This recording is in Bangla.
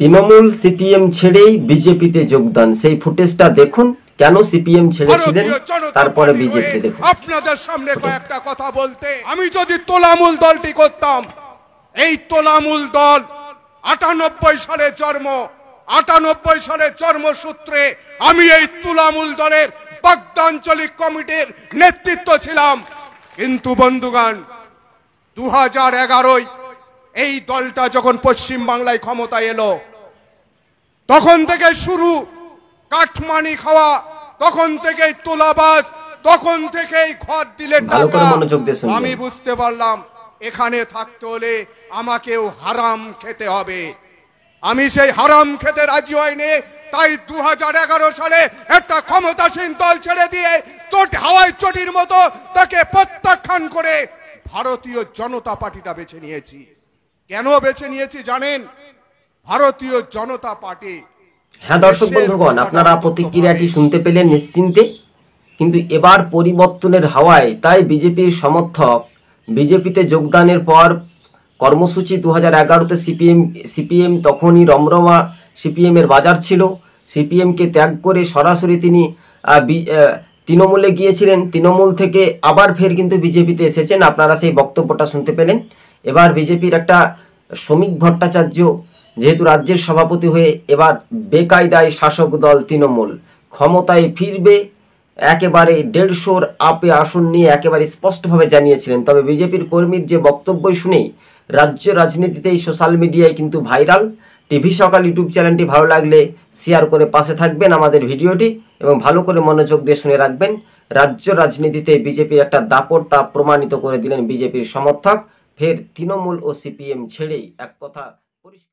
তৃণমূল সিপিএম ছেড়েই বিজেপিতে যোগদান, সেই ফুটেজটা দেখুন। কেন সিপিএম ছেড়েছিলেন তারপরে বিজেপিতে দেখুন। আপনাদের সামনে কয়েকটা কথা বলতে, আমি যদি তোলামূল দলটি করতাম, এই তোলামূল দল 98 সালে জন্ম, 98 সালে জন্মসূত্রে আমি এই তোলামূল দলের বাগদা আঞ্চলিক কমিটির নেতৃত্ব ছিলাম। কিন্তু বন্ধুগণ, 2011 এই দলটা যখন পশ্চিম বাংলায় ক্ষমতায় এলো, তখন থেকে শুরু কাঠমানি খাওয়া, তখন থেকেই তোলাবাজ, তখন থেকেই ঘর দিলে টাকা। আমি বুঝতে পারলাম এখানে থাকতে হলে আমাকেও হারাম খেতে হবে। আমি সেই হারাম খেতে রাজি হইনি। তাই 2011 সালে একটা ক্ষমতাসীন দল ছেড়ে দিয়ে হাওয়াই চটির মতো তাকে প্রত্যাখ্যান করে ভারতীয় জনতা পার্টিটা বেছে নিয়েছি। কেন বেছে নিয়েছি জানেন? ভারতীয় জনতা পার্টি। হ্যাঁ দর্শক বন্ধুগণ, আপনারা প্রতিক্রিয়াটি শুনতে পেলেন নিশ্চিন্তে। কিন্তু এবার পরিবর্তনের হাওয়ায়, তাই বিজেপির সমর্থক বিজেপিতে যোগদানের পর কর্মসূচি 2011-তে সিপিএম তখনই রমরমা সিপিএমের বাজার ছিল। সিপিএমকে ত্যাগ করে সরাসরি তিনি তৃণমূলে গিয়েছিলেন। তৃণমূল থেকে আবার ফের কিন্তু বিজেপিতে এসেছেন। আপনারা সেই বক্তব্যটা শুনতে পেলেন। এবার বিজেপির একটা শ্রমিক ভট্টাচার্য যেহেতু রাজ্যের সভাপতি হয়ে এবার বেকায়দায় শাসক দল তৃণমূল ক্ষমতায় ফিরবে, একেবারে 150-র আপে আসন নিয়ে একেবারে স্পষ্টভাবে জানিয়েছিলেন। তবে বিজেপির কর্মীর যে বক্তব্য শুনেই রাজ্য রাজনীতিতেই সোশ্যাল মিডিয়ায় কিন্তু ভাইরাল। টিভি সকাল ইউটিউব চ্যানেলটি ভালো লাগলে শেয়ার করে পাশে থাকবেন আমাদের ভিডিওটি, এবং ভালো করে মনোযোগ দিয়ে শুনে রাখবেন। রাজ্য রাজনীতিতে বিজেপির একটা দাপট, তা প্রমাণিত করে দিলেন বিজেপির সমর্থক। ফের তৃণমূল ও সিপিএম ছেড়েই এক কথা পরিষ্কার।